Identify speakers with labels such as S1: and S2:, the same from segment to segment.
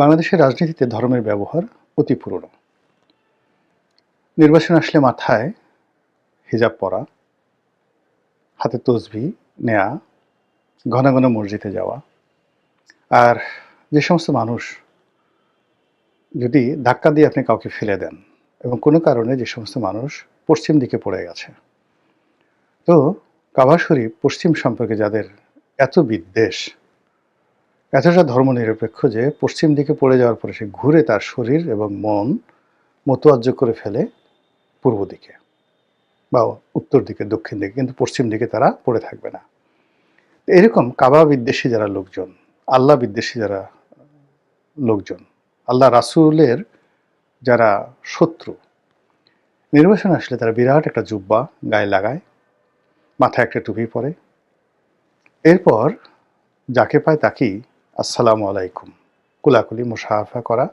S1: বাংলাদেশের রাজনীতিতে ধর্মের ব্যবহার অতি পুরনো। নির্বাচন আসলে মাথায় হিজাব পরা, হাতে তসবিহ নেয়া, ঘন ঘন মসজিদে যাওয়া। আর যে সমস্ত মানুষ যদি ধাক্কা দিয়ে আপনি কাউকে ফেলে দেন এবং কোনো কারণে যে সমস্ত মানুষ পশ্চিম দিকে পড়ে গেছে, তো কাবা শরীফ পশ্চিম সম্পর্কে যাদের এত বিদ্বেষ, এতটা ধর্মনিরপেক্ষ যে পশ্চিম দিকে পড়ে যাওয়ার পরে সে ঘুরে তার শরীর এবং মন মোতওয়াজ্জহ করে ফেলে পূর্ব দিকে বা উত্তর দিকে, দক্ষিণ দিকে, কিন্তু পশ্চিম দিকে তারা পড়ে থাকবে না। এরকম কাবা বিদ্বেষী যারা লোকজন, আল্লাহ বিদ্বেষী যারা লোকজন, আল্লাহ রাসূলের যারা শত্রু, নির্বাচন আসলে তারা বিরাট একটা জুব্বা গায়ে লাগায়, মাথায় একটা টুপি পরে, এরপর যাকে পায় তাকেই আসসালামু আলাইকুম কুলাকুলি মুসাফা করা।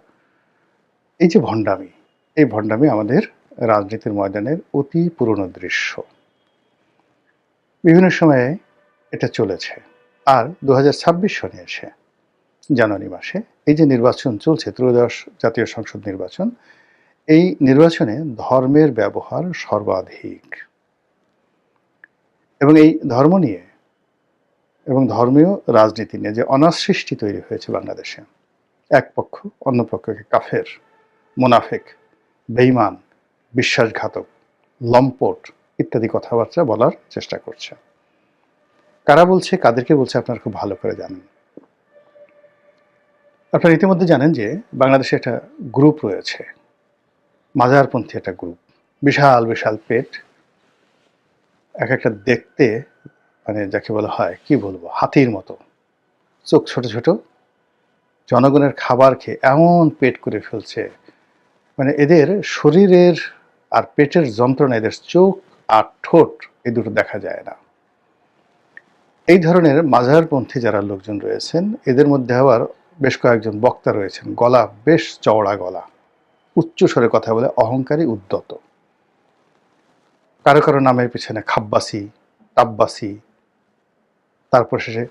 S1: এই যে ভণ্ডামি, এই ভণ্ডামি আমাদের রাজনীতির ময়দানের অতি পুরনো দৃশ্য। বিভিন্ন সময়ে এটা চলেছে। আর 2026 সনে এসে জানুয়ারি মাসে এই যে নির্বাচন চলছে, ত্রয়োদশ জাতীয় সংসদ নির্বাচন, এই নির্বাচনে ধর্মের ব্যবহার সর্বাধিক। এবং এই ধর্ম নিয়ে এবং ধর্মীয় রাজনীতি নিয়ে যে অনাসৃষ্টি তৈরি হয়েছে বাংলাদেশে, এক পক্ষ অন্য পক্ষকে কাফের, মুনাফেক, বেঈমান, বিশ্বাসঘাতক, লম্পট ইত্যাদি কথাবার্তা বলার চেষ্টা করছে। কারা বলছে, কাদেরকে বলছে আপনারা খুব ভালো করে জানেন। আপনারা ইতিমধ্যে জানেন যে বাংলাদেশে একটা গ্রুপ রয়েছে, মাজারপন্থী একটা গ্রুপ, বিশাল বিশাল পেট, এক একটা দেখতে মানে যাকে বলা হয় কি বলবো, হাতির মতো, চোখ ছোট ছোট, জনগণের খাবার খেয়ে এমন পেট করে ফেলছে, মানে এদের শরীরের আর পেটের যন্ত্রণা, এদের চোখ আর ঠোঁট এই দুটো দেখা যায় না। এই ধরনের মাজারপন্থী যারা লোকজন রয়েছেন, এদের মধ্যে আবার বেশ কয়েকজন বক্তা রয়েছেন, গলা বেশ চওড়া গলা, উচ্চ স্বরে কথা বলে, অহংকারী, উদ্যত, কারো কারো নামের পিছনে খাব্বাসি, তাব্বাসি, তারপর শেষে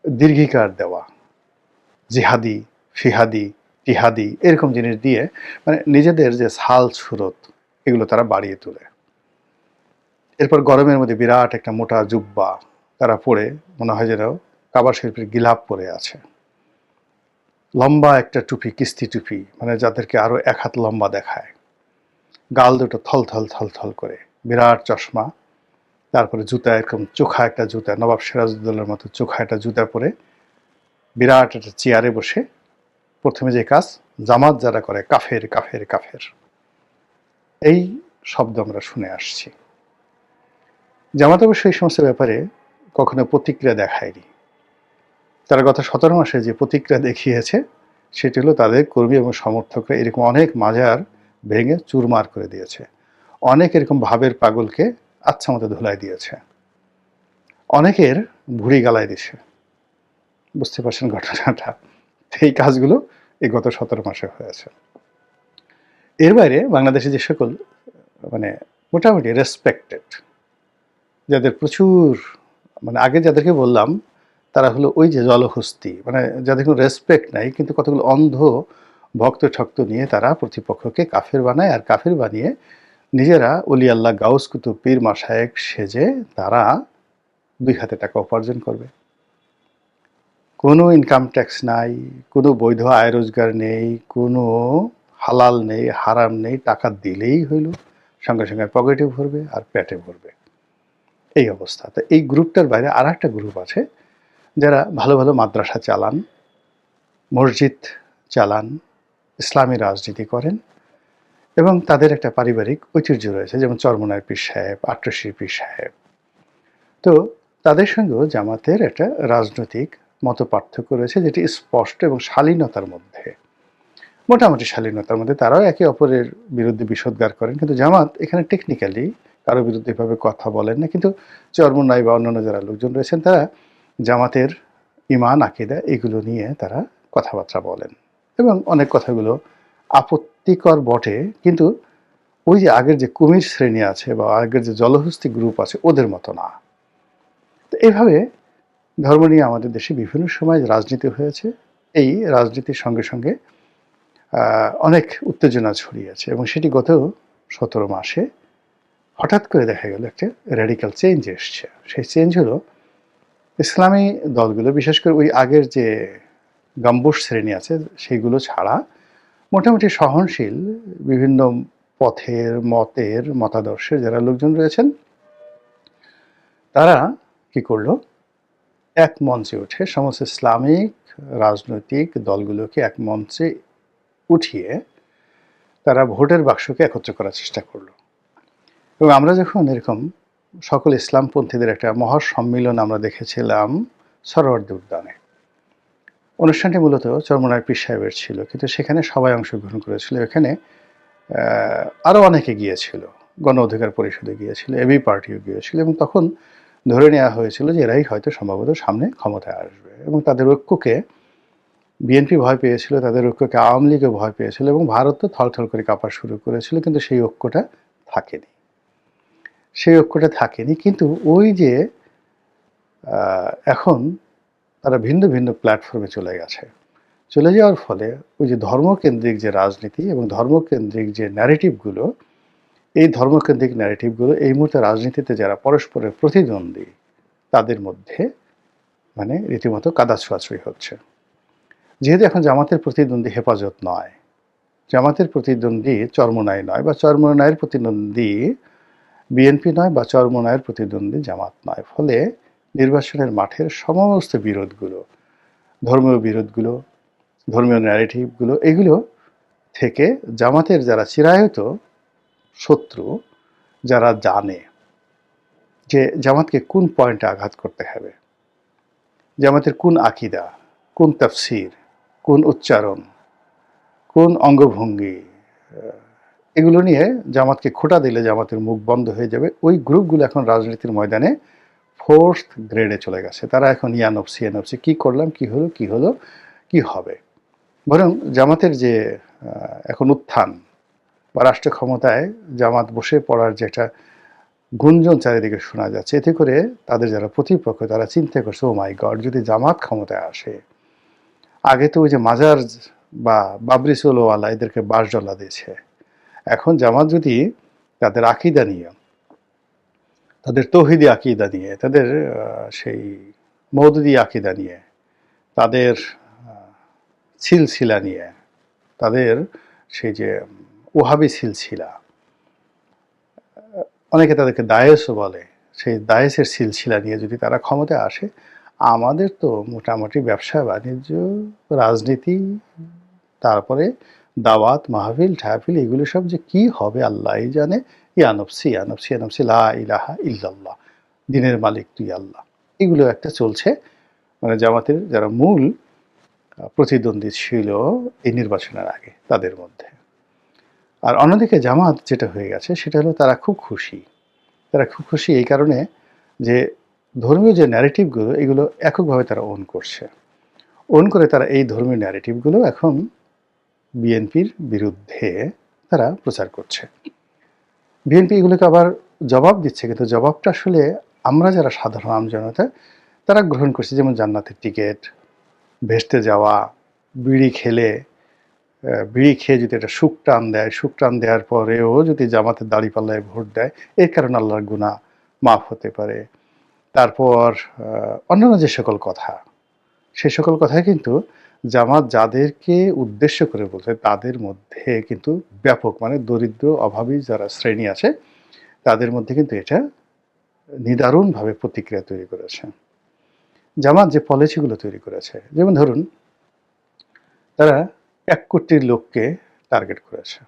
S1: দীর্ঘিকার দেওয়া, জিহাদি, ফিহাদি, টিহাদি, এরকম জিনিস দিয়ে মানে নিজেদের যে সাল সুরত এগুলো তারা বাড়িয়ে তোলে। এরপর গরমের মধ্যে বিরাট একটা মোটা জুব্বা তারা পরে, মনে হয় যেন কাবা শরীফের গিলাপ পরে আছে। লম্বা একটা টুপি, কিস্তি টুপি, মানে যাদেরকে আরো এক হাত লম্বা দেখায়, গাল দুটো থল থল থল থল করে, বিরাট চশমা, তারপরে জুতা, এরকম চোখা একটা জুতা, নবাব সিরাজউদ্দৌলার মতো চোখা একটা জুতা পরে বিরাট একটা চেয়ারে বসে প্রথমে যে কাজ, জামাত যারা করে, কাফের কাফের কাফের, এই শব্দ আমরা শুনে আসছি। জামাত অবশ্য এই সমস্ত ব্যাপারে কখনো প্রতিক্রিয়া দেখায়নি। তারা গত 17 মাসে যে প্রতিক্রিয়া দেখিয়েছে সেটি হলো তাদের কর্মী এবং সমর্থকরা এরকম অনেক মাজার ভেঙে চুরমার করে দিয়েছে, অনেক এরকম ভাবের পাগলকে আচ্ছা মতো ধুলাই দিয়েছে, অনেকের ভুঁড়ি গালায় দিছে। বুঝতে পারছেন ঘটনাটা? এই কাজগুলো এই গত 17 মাসে হয়েছে। এর বাইরে বাংলাদেশে যে সকল মানে মোটামুটি রেসপেক্টেড, যাদের প্রচুর মানে আগে যাদেরকে বললাম তারা হলো ওই যে জলহস্তি, মানে যাদের কোনো রেসপেক্ট নাই, কিন্তু কতগুলো অন্ধ ভক্ত ঠক্ত নিয়ে তারা প্রতিপক্ষকে কাফের বানায়, আর কাফের বানিয়ে নিজেরা অলি আল্লাহ, গাউস, কুতুব, পীর, মাশায়েখ সেজে তারা 2 হাতে টাকা উপার্জন করবে। কোনো ইনকাম ট্যাক্স নাই, কোনো বৈধ আয় রোজগার নেই, কোনো হালাল নেই, হারাম নেই, টাকা দিলেই হইল, সঙ্গে সঙ্গে পকেটে ভরবে আর পেটে ভরবে, এই অবস্থা। তো এই গ্রুপটার বাইরে আর একটা গ্রুপ আছে যারা ভালো ভালো মাদ্রাসা চালান, মসজিদ চালান, ইসলামী রাজনীতি করেন, এবং তাদের একটা পারিবারিক ঐতিহ্য রয়েছে, যেমন চরমোনাই পীর সাহেব, আট্রসির পীর সাহেব। তো তাদের সঙ্গেও জামাতের একটা রাজনৈতিক মত পার্থক্য রয়েছে, যেটি স্পষ্ট এবং শালীনতার মধ্যে, মোটামুটি শালীনতার মধ্যে তারাও একে অপরের বিরুদ্ধে বিষোদ্গার করেন, কিন্তু জামাত এখানে টেকনিক্যালি কারো বিরুদ্ধে এভাবে কথা বলেন না। কিন্তু চরমোনাই বা অন্যান্য যারা লোকজন রয়েছেন তারা জামাতের ঈমান, আকীদা এগুলো নিয়ে তারা কথাবার্তা বলেন, এবং অনেক কথাগুলো আপত্তিকর বটে, কিন্তু ওই যে আগের যে কুমির শ্রেণী আছে বা আগের যে জলহস্তি গ্রুপ আছে ওদের মতো না। তো এইভাবে ধর্ম নিয়ে আমাদের দেশে বিভিন্ন সময় রাজনীতি হয়েছে। এই রাজনীতির সঙ্গে সঙ্গে অনেক উত্তেজনা ছড়িয়েছে এবং সেটি গত ১৭ মাসে হঠাৎ করে দেখা গেল একটা র্যাডিক্যাল চেঞ্জ এসছে। সেই চেঞ্জ হলো ইসলামী দলগুলো, বিশেষ করে ওই আগের যে গাম্বুশ শ্রেণী আছে সেইগুলো ছাড়া মোটামুটি সহনশীল বিভিন্ন পথের, মতের, মতাদর্শের যারা লোকজন রয়েছেন তারা কি করলো, এক মঞ্চে উঠে সমস্ত ইসলামিক রাজনৈতিক দলগুলোকে এক মঞ্চে উঠিয়ে তারা ভোটের বাক্সকে একত্র করার চেষ্টা করলো। এবং আমরা যখন এরকম সকল ইসলামপন্থীদের একটা মহাসম্মিলন আমরা দেখেছিলাম সরোয়ার্দী উদ্যানে, অনুষ্ঠানটি মূলত চরমোনাই পীর সাহেবের ছিল, কিন্তু সেখানে সবাই অংশগ্রহণ করেছিল। এখানে আরও অনেকে গিয়েছিল, গণ অধিকার পরিষদে গিয়েছিল, এবি পার্টিও গিয়েছিল, এবং তখন ধরে নেওয়া হয়েছিল যে এরাই হয়তো সম্ভবত সামনে ক্ষমতায় আসবে। এবং তাদের ঐক্যকে বিএনপি ভয় পেয়েছিল, তাদের ঐক্যকে আওয়ামী লীগও ভয় পেয়েছিল, এবং ভারত তো থলথল করে কাঁপা শুরু করেছিল, কিন্তু সেই ঐক্যটা থাকেনি। কিন্তু ওই যে এখন তারা ভিন্ন ভিন্ন প্ল্যাটফর্মে চলে গেছে। চলে যাওয়ার ফলে ওই যে ধর্মকেন্দ্রিক যে রাজনীতি এবং ধর্মকেন্দ্রিক যে ন্যারেটিভগুলো, এই ধর্মকেন্দ্রিক ন্যারেটিভগুলো এই মুহূর্তে রাজনীতিতে যারা পরস্পরের প্রতিদ্বন্দ্বী তাদের মধ্যে মানে রীতিমতো কাদা ছোঁয়াছুঁই হচ্ছে। যেহেতু এখন জামাতের প্রতিদ্বন্দ্বী হেফাজত নয়, জামাতের প্রতিদ্বন্দ্বী চরমোনাই নয়, বা চরমোনাইয়ের প্রতিদ্বন্দ্বী বিএনপি নয়, বা চরমোনাইয়ের প্রতিদ্বন্দ্বী জামাত নয়, ফলে নির্বাচনের মাঠের সমস্ত বিরোধগুলো, ধর্মীয় বিরোধগুলো, ধর্মীয় ন্যারেটিভগুলো, এগুলো থেকে জামাতের যারা চিরায়ত শত্রু, যারা জানে যে জামাতকে কোন পয়েন্টে আঘাত করতে হবে, জামাতের কোন আকিদা, কোন তাফসির, কোন উচ্চারণ, কোন অঙ্গভঙ্গি, এগুলো নিয়ে জামাতকে খোঁটা দিলে জামাতের মুখ বন্ধ হয়ে যাবে, ওই গ্রুপগুলো এখন রাজনীতির ময়দানে ফোর্থ গ্রেডে চলে গেছে। তারা এখন ইয়ানফসি ইয়ানফসি, কী করলাম, কী হলো, কি হবে। বরং জামাতের যে এখন উত্থান বা রাষ্ট্র ক্ষমতায় জামাত বসে পড়ার যে একটা গুঞ্জন চারিদিকে শোনা যাচ্ছে, এতে করে তাদের যারা প্রতিপক্ষ তারা চিন্তা করছে, ও মাই গড, যদি জামাত ক্ষমতায় আসে, আগে তো ওই যে মাজার বা বাবরি চৌলওয়ালা এদেরকে বাঁশডলা দিয়েছে, এখন জামাত যদি তাদের আকিদা নিয়ে, তাদের তৌহিদি আকিদা নিয়ে, তাদের সেই মওদুদি আকিদা নিয়ে, তাদের সিলসিলা নিয়ে, তাদের সেই যে ওহাবি সিলসিলা, অনেকে তাদেরকে দায়েসও বলে, সেই দায়েসের সিলসিলা নিয়ে যদি তারা ক্ষমতায় আসে, আমাদের তো মোটামুটি ব্যবসা বাণিজ্য, রাজনীতি, তারপরে দাওয়াত মাহফিল ঠাহফিল, এগুলো সব যে কি হবে আল্লাহই জানে। ইয়ানফসি ইয়ানফসি ইয়ানফসি লা ইলাহা ইল্লাল্লাহ, দিনের মালিক তুই আল্লাহ, এগুলো একটা চলছে মানে জামাতের যারা মূল প্রতিদ্বন্দ্বী ছিল এই নির্বাচনের আগে তাদের মধ্যে। আর অন্যদিকে জামাত যেটা হয়ে গেছে সেটা হলো তারা খুব খুশি এই কারণে যে ধর্মীয় যে ন্যারেটিভগুলো এগুলো এককভাবে তারা ওন করে তারা এই ধর্মীয় ন্যারেটিভগুলো এখন বিএনপির বিরুদ্ধে তারা প্রচার করছে। বিএনপি এগুলোকে আবার জবাব দিচ্ছে, কিন্তু জবাবটা আসলে আমরা যারা সাধারণ আমজনতা তারা গ্রহণ করছে। যেমন জান্নাতের টিকিট, ভেস্তে যাওয়া, বিড়ি খেয়ে যদি একটা সুখ টান দেওয়ার পরেও যদি জামাতের দাড়িপাল্লায় ভোট দেয়, এর কারণে আল্লাহর গুনাহ মাফ হতে পারে। তারপর অন্যান্য যে সকল কথা, সে সকল কথাই কিন্তু জামাত যাদেরকে উদ্দেশ্য করে বলছে তাদের মধ্যে কিন্তু ব্যাপক মানে দরিদ্র অভাবী যারা শ্রেণী আছে তাদের মধ্যে কিন্তু এটা নিদারুণভাবে প্রতিক্রিয়া তৈরি করেছে। জামাত যে পলিসিগুলো তৈরি করেছে, যেমন ধরুন তারা ১ কোটি লোককে টার্গেট করেছে।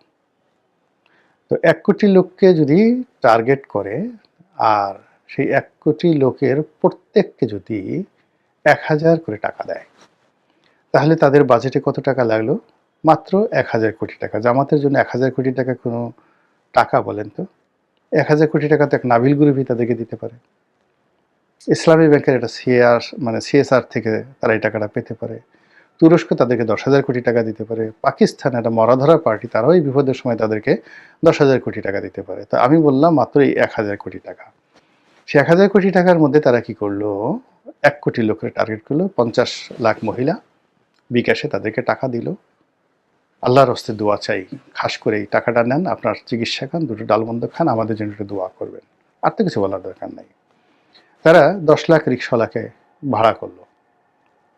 S1: তো ১ কোটি লোককে যদি টার্গেট করে আর সেই ১ কোটি লোকের প্রত্যেককে যদি ১,০০০ করে টাকা দেয়, তাহলে তাদের বাজেটে কত টাকা লাগলো? মাত্র ১,০০০ কোটি টাকা। জামাতের জন্য ১,০০০ কোটি টাকা কোনো টাকা বলেন তো? ১,০০০ কোটি টাকা তো এক নাভিল গ্রুপই তাদেরকে দিতে পারে। ইসলামী ব্যাংকের একটা সিএসআর থেকে তারা এই টাকাটা পেতে পারে। তুরস্ক তাদেরকে ১০,০০০ কোটি টাকা দিতে পারে। পাকিস্তান একটা মরাধরা পার্টি, তারাও এই বিপদের সময় তাদেরকে ১০,০০০ কোটি টাকা দিতে পারে। তো আমি বললাম মাত্র এই ১,০০০ কোটি টাকা। সে ১,০০০ কোটি টাকার মধ্যে তারা কি করলো? ১ কোটি লোকের টার্গেট করলো, ৫০ লাখ মহিলা বিকাশে তাদেরকে টাকা দিল। আল্লাহর হস্তে দোয়া চাই, খাস করে এই টাকাটা নেন, আপনার চিকিৎসা খান, দুটো ডালমন্দ খান, আমাদের জন্য একটু দোয়া করবেন, আর তো কিছু বলার দরকার নেই। তারা 10 লাখ রিক্সাওয়ালাকে ভাড়া করলো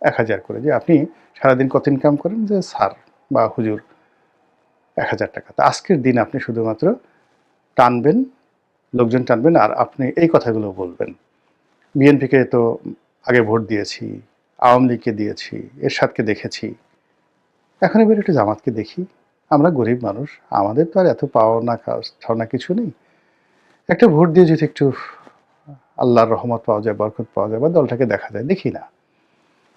S1: 1,000 করে, যে আপনি সারাদিন কত ইনকাম করেন, যে স্যার বা হুজুর 1,000 টাকা। তা আজকের দিন আপনি শুধুমাত্র টানবেন, লোকজন টানবেন, আর আপনি এই কথাগুলো বলবেন, বিএনপিকে তো আগে ভোট দিয়েছি, আওয়ামী লীগকে দিয়েছি, এরশাদকে দেখেছি, এখন এবার একটু জামাতকে দেখি, আমরা গরিব মানুষ, আমাদের তো আর এত পাওনা খাওনা কিছু নেই, একটা ভোট দিয়ে যদি একটু আল্লাহর রহমত পাওয়া যায়, বরকত পাওয়া যায়, বা দলটাকে দেখা যায়, দেখি না।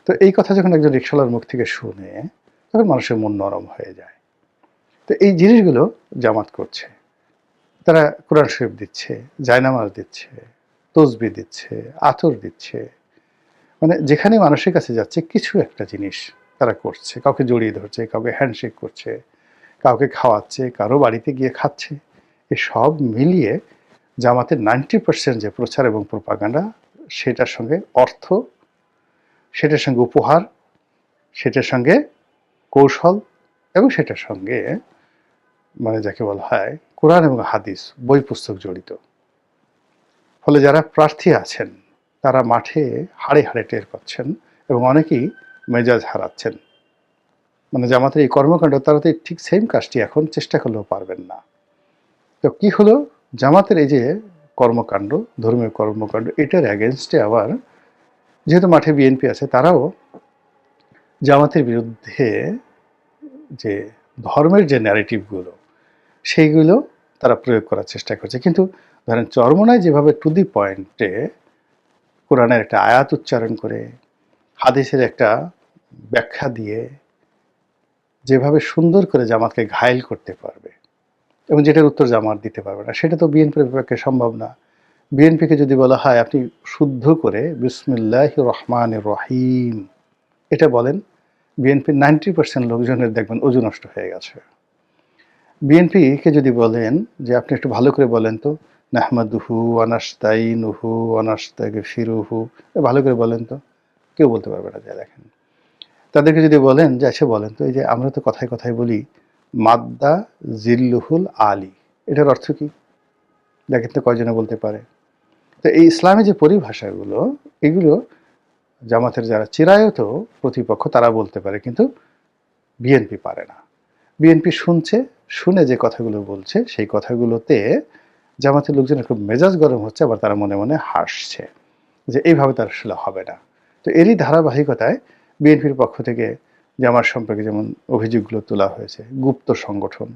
S1: তো এই কথা যখন একজন রিক্সাওয়ালার মুখ থেকে শুনে, তখন মানুষের মন নরম হয়ে যায়। তো এই জিনিসগুলো জামাত করছে। তারা কোরআন শরীফ দিচ্ছে, জায়নামাজ দিচ্ছে, তসবি দিচ্ছে, আতর দিচ্ছে, মানে যেখানে মানুষের কাছে যাচ্ছে কিছু একটা জিনিস তারা করছে, কাউকে জড়িয়ে ধরছে, কাউকে হ্যান্ডশেক করছে, কাউকে খাওয়াচ্ছে, কারো বাড়িতে গিয়ে খাচ্ছে। এ সব মিলিয়ে জামাতের 90% যে প্রচার এবং প্রপাগান্ডা, সেটার সঙ্গে অর্থ, সেটার সঙ্গে উপহার, সেটার সঙ্গে কৌশল, এবং সেটার সঙ্গে মানে যাকে বলা হয় কোরআন এবং হাদিস বই পুস্তক জড়িত। ফলে যারা প্রার্থী আছেন তারা মাঠে হাড়ে হাড়ে টের পাচ্ছেন, এবং অনেকেই মেজাজ হারাচ্ছেন। মানে জামাতের এই কর্মকাণ্ড, তারা তো ঠিক সেম কাজটি এখন চেষ্টা করলেও পারবেন না। তো কি হলো, জামাতের এই যে কর্মকাণ্ড, ধর্মীয় কর্মকাণ্ড, এটার অ্যাগেনস্টে আবার যেহেতু মাঠে বিএনপি আছে, তারাও জামাতের বিরুদ্ধে যে ধর্মের যে ন্যারেটিভগুলো, সেইগুলো তারা প্রয়োগ করার চেষ্টা করছে। কিন্তু ধরেন চরমোনায় যেভাবে টু দি পয়েন্টে কোরআনের একটা আয়াত উচ্চারণ করে, হাদিসের একটা ব্যাখ্যা দিয়ে যেভাবে সুন্দর করে জামাতকে ঘায়েল করতে পারবে, এবং যেটার উত্তর জামাত দিতে পারবে না, সেটা তো বিএনপির পক্ষে সম্ভব না। বিএনপিকে যদি বলা হয় আপনি শুদ্ধ করে বিসমিল্লাহির রহমানির রহিম এটা বলেন, বিএনপির 90% লোকজনের দেখবেন অজু নষ্ট হয়ে গেছে। বিএনপিকে যদি বলেন যে আপনি একটু ভালো করে বলেন তো, নাহমাদুহু ওয়ানাস্তাইনুহু ওয়ানাস্তাগফিরুহু, ভালো করে বলেন তো, কেউ বলতে পারবে না। যা দেখেন, তাদেরকে যদি বলেন যে আচ্ছা বলেন তো, এই যে আমরা তো কথায় কথায় বলি মাদ্দা জিল্লুহুল আলী, এটার অর্থ কি, দেখেন তো কয়জনে বলতে পারে। তো এই ইসলামী যে পরিভাষাগুলো, এগুলো জামাতের যারা চিরায়ত প্রতিপক্ষ তারা বলতে পারে, কিন্তু বিএনপি পারে না। বিএনপি শুনছে, শুনে যে কথাগুলো বলছে, সেই কথাগুলোতে জামাতের লোকজন একটু মেজাজ গরম হচ্ছে, আবার তারা মনে মনে হাসছে যে এইভাবে তার আসলে হবে না। তো এরই ধারাবাহিকতায় বিএনপির পক্ষ থেকে জামাত সম্পর্কে যেমন অভিযোগগুলো তোলা হয়েছে, গুপ্ত সংগঠন,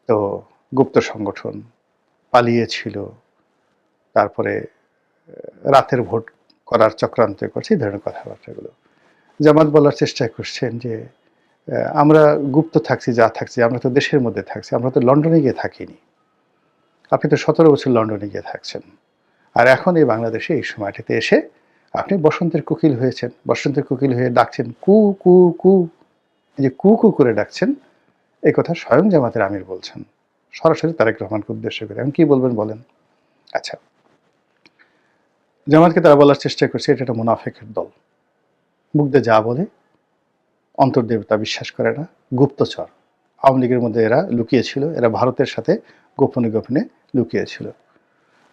S1: তো গুপ্ত সংগঠন পালিয়েছিল, তারপরে রাতের ভোট করার চক্রান্ত করছে, এই ধরনের কথাবার্তাগুলো জামাত বলার চেষ্টা করছেন যে আমরা গুপ্ত থাকছি, যা থাকছি, আমরা তো দেশের মধ্যে থাকছি, আমরা তো লন্ডনে গিয়ে থাকিনি, আপনি তো 17 বছর লন্ডনে গিয়ে থাকছেন, আর এখন এই বাংলাদেশে এই সময়টাতে এসে আপনি বসন্তের কোকিল হয়েছেন, বসন্তের কোকিল হয়ে ডাকছেন কু কু কু, এই যে কু কু করে ডাকছেন, এই কথা স্বয়ং জামাতের আমির বলছেন, সরাসরি তারেক রহমানকে উদ্দেশ্য করে। এখন কি বলবেন বলেন? আচ্ছা, জামাতকে তারা বলার চেষ্টা করছে এটা একটা মুনাফিকের দল, মুখ দিয়ে যা বলে, অন্তর্দেবতা বিশ্বাস করে না, গুপ্তচর। আওয়ামী লীগের মধ্যে এরা লুকিয়েছিল, এরা ভারতের সাথে গোপনে গোপনে লুকিয়েছিল।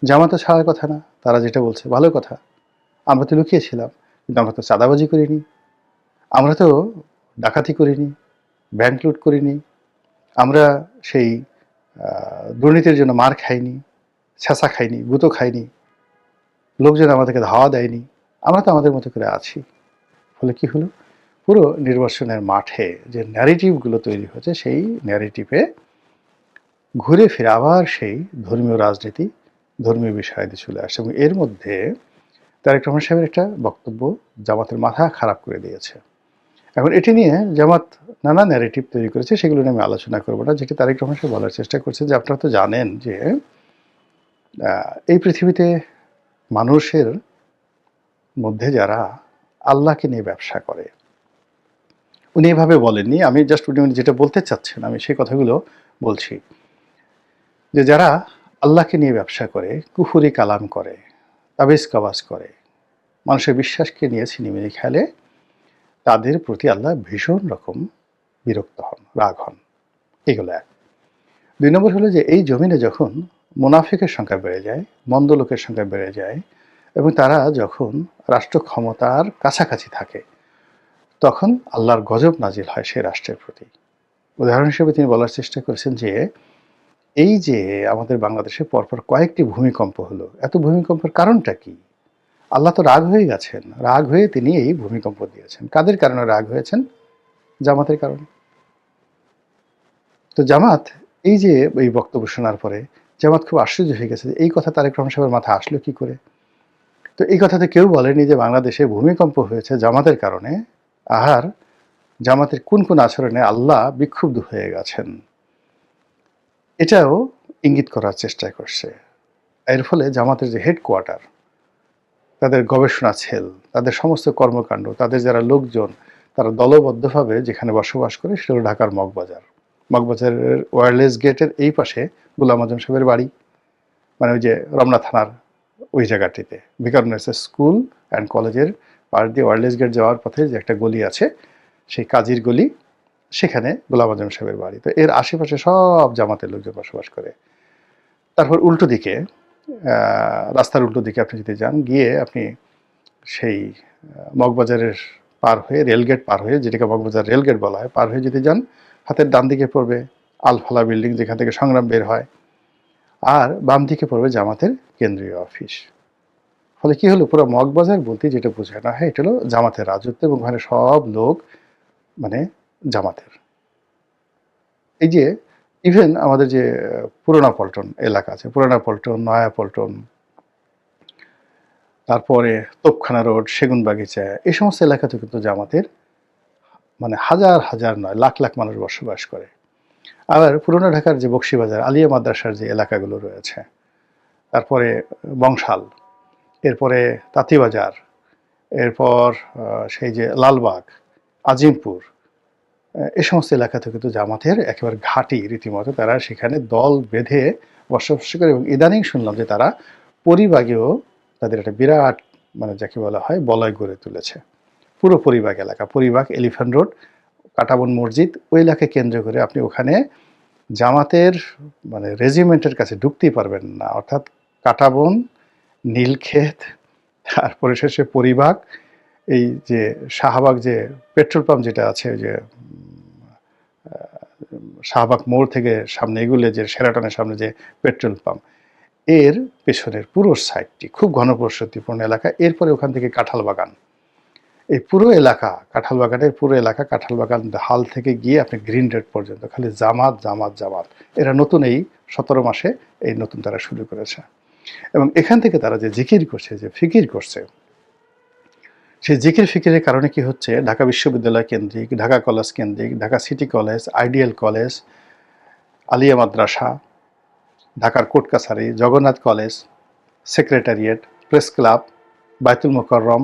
S1: জামাতও ছাড়ার কথা না, তারা যেটা বলছে ভালো কথা, আমরা তো লুকিয়েছিলাম, কিন্তু আমরা তো চাঁদাবাজি করিনি, আমরা তো ডাকাতি করিনি, ব্যাংক লুট করিনি, আমরা সেই দুর্নীতির জন্য মার খাইনি, ছ্যাঁচা খাইনি, গুঁতো খাইনি, লোকজন আমাদেরকে ধাওয়া দেয়নি, আমরা তো আমাদের মতো করে আছি। ফলে কি হলো, পুরো নির্বাচনের মাঠে যে ন্যারেটিভগুলো তৈরি হয়েছে, সেই ন্যারেটিভে ঘুরে ফিরে আবার সেই ধর্মীয় রাজনীতি, ধর্মীয় বিষয়াদি চলে আসে, এবং এর মধ্যে তারেক রহমান সাহেবের একটা বক্তব্য জামাতের মাথা খারাপ করে দিয়েছে। এখন এটি নিয়ে জামাত নানা ন্যারেটিভ তৈরি করেছে, সেগুলো নিয়ে আমি আলোচনা করবো না। যেটি তারেক রহমান সাহেব বলার চেষ্টা করছে যে আপনারা তো জানেন যে এই পৃথিবীতে মানুষের মধ্যে যারা আল্লাহকে নিয়ে ব্যবসা করে, উনি এভাবে বলেননি, আমি জাস্ট উনি যেটা বলতে চাচ্ছেন আমি সেই কথাগুলো বলছি, যে যারা আল্লাহকে নিয়ে ব্যবসা করে, কুফুরি কালাম করে, তাবিজ কাবাজ করে, মানুষের বিশ্বাসকে নিয়ে ছিনিমিনি খেলে, তাদের প্রতি আল্লাহ ভীষণ রকম বিরক্ত হন, রাগ হন। এগুলো এক। ২ নম্বর হলো যে এই জমিনে যখন মুনাফিকের সংখ্যা বেড়ে যায়, মন্দ লোকের সংখ্যা বেড়ে যায় এবং তারা যখন রাষ্ট্র ক্ষমতার কাছাকাছি থাকে, তখন আল্লাহর গজব নাজিল হয় সেই রাষ্ট্রের প্রতি। উদাহরণ হিসেবে তিনি বলার চেষ্টা করেছেন যে, এই যে আমাদের বাংলাদেশে পরপর কয়েকটি ভূমিকম্প হলো, এত ভূমিকম্পের কারণটা কি? আল্লাহ তো রাগ হয়ে গেছেন। রাগ হয়ে তিনি এই ভূমিকম্প দিয়েছেন। কাদের কারণে রাগ হয়েছেন? জামাতের কারণে। তো জামাত এই যে এই বক্তব্য শোনার পরে জামাত খুব আশ্চর্য হয়ে গেছে যে এই কথা তারেক রহমান সাহেবের মাথায় আসলো কি করে? তো এই কথাতে কেউ বলেনি যে বাংলাদেশে ভূমিকম্প হয়েছে জামাতের কারণে, আর জামাতের কোন আচরণে আল্লাহ বিক্ষুব্ধ হয়ে গেছেন। এটাও ইঙ্গিত করার চেষ্টা করছে। এর ফলে জামাতের যে হেডকোয়ার্টার, তাদের গবেষণা সেল, তাদের সমস্ত কর্মকাণ্ড, তাদের যারা লোকজন, তারা দলবদ্ধভাবে যেখানে বসবাস করে সেটা হলো ঢাকার মগবাজার। মগবাজারের ওয়্যারলেস গেটের এই পাশে গোলাম আজম সাহেবের বাড়ি, মানে ওই যে রমনা থানার ওই জায়গাটিতে ভিকারুননিসা স্কুল অ্যান্ড কলেজের পাশ দিয়ে ওয়্যারলেস গেট যাওয়ার পথে যে একটা গলি আছে, সেই কাজীর গলি, সেখানে গোলাম আজম সাহেবের বাড়ি। তো এর আশেপাশে সব জামাতের লোকজন বসবাস করে। তারপর উল্টো দিকে, রাস্তার উল্টো দিকে আপনি যদি যান, গিয়ে আপনি সেই মগবাজারের পার হয়ে, রেলগেট পার হয়ে, যেটাকে মগবাজার রেলগেট বলা হয়, পার হয়ে যদি যান, হাতের ডান দিকে পড়বে আলফালা বিল্ডিং, যেখান থেকে সংগ্রাম বের হয়, আর বাম দিকে পড়বে জামাতের কেন্দ্রীয় অফিস। ফলে কি হলো, পুরো মগবাজার বলতে যেটা বোঝানো হয় এটা হলো জামাতের রাজত্ব, এবং ওখানে সব লোক মানে জামাতের। এই যে ইভেন আমাদের যে পুরোনা পল্টন এলাকা আছে, পুরোনা পল্টন, নয়া পল্টন, তারপরে তোপখানা রোড, সেগুনবাগিচা, এই সমস্ত এলাকাতে কিন্তু জামাতের মানে হাজার হাজার নয়, লাখ লাখ মানুষ বসবাস করে। আবার পুরোনো ঢাকার যে বকশীবাজার, আলিয়া মাদ্রাসার যে এলাকাগুলো রয়েছে, তারপরে বংশাল, এরপরে তাঁতীবাজার, এরপর সেই যে লালবাগ, আজিমপুর, এই সমস্ত এলাকাতে কিন্তু জামাতের একেবারে ঘাঁটি রীতিমতো। তারা সেখানে দল বেঁধে বসবাস করে, এবং ইদানিং শুনলাম যে তারা পরিবাগেও তাদের একটা বিরাট মানে যাকে বলা হয় বলয় গড়ে তুলেছে। পুরো পরিবাগ এলাকা, পরিবাগ, এলিফ্যান্ট রোড, কাঁটাবন মসজিদ, ওই এলাকাকে কেন্দ্র করে আপনি ওখানে জামাতের মানে রেজিমেন্টের কাছে ঢুকতেই পারবেন না। অর্থাৎ কাঁটাবন, নীলক্ষেত, তারপরে শেষে পরিবাগ, এই যে শাহবাগ যে পেট্রোল পাম্প যেটা আছে, ওই যে শাহবাগ মোড় থেকে সামনে এগুলো যে শেরাটনের সামনে যে পেট্রোল পাম্প, এর পেছনের পুরো সাইডটি খুব ঘনবসতিপূর্ণ এলাকা। এরপরে ওখান থেকে কাঁঠাল বাগান, এই পুরো এলাকা, কাঁঠাল বাগানের পুরো এলাকা, কাঁঠাল বাগান হাল থেকে গিয়ে আপনি গ্রিন রোড পর্যন্ত খালি জামাত জামাত জামাত। এরা নতুন এই 17 মাসে এই নতুন তারা শুরু করেছে, এবং এখান থেকে তারা যে জিকির করছে, যে ফিকির করছে, সেই জিকির ফিকিরের কারণে কি হচ্ছে, ঢাকা বিশ্ববিদ্যালয় কেন্দ্রিক, ঢাকা কলেজ কেন্দ্রিক, Dhaka city college, ideal college, Alia Madrasa, ঢাকার কোর্ট কাছারি, Jagannath college, secretariat, press club, Baitul Mukarram,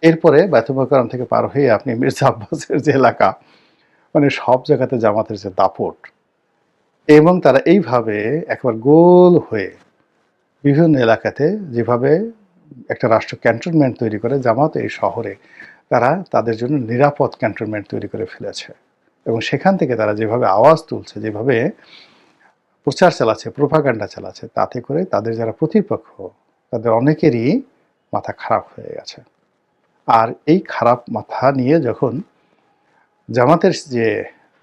S1: এরপরে বায়তুল মোকাররম থেকে পার হয়ে আপনি মির্জা আব্বাসের যে এলাকা, মানে সব জায়গাতে জামাতের যে দাপট, এবং তারা এইভাবে একবার গোল হয়ে বিভিন্ন এলাকাতে যেভাবে একটা রাষ্ট্র ক্যান্টনমেন্ট তৈরি করে, জামাত এই শহরে তারা তাদের জন্য নিরাপদ ক্যান্টনমেন্ট তৈরি করে ফেলেছে, এবং সেখান থেকে তারা যেভাবে আওয়াজ তুলছে, যেভাবে প্রচার চালাচ্ছে, প্রোপাগান্ডা চালাচ্ছে, তাতে করে তাদের যারা প্রতিপক্ষ, তাদের অনেকেরই মাথা খারাপ হয়ে গেছে। আর এই খারাপ মাথা নিয়ে যখন জামাতের যে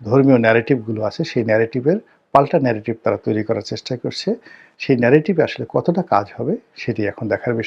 S1: ধর্মীয় ন্যারেটিভগুলো আছে, সেই ন্যারেটিভের পাল্টা ন্যারেটিভ তারা তৈরি করার চেষ্টা করছে, সেই ন্যারেটিভে আসলে কতটা কাজ হবে সেটি এখন দেখার বিষয়।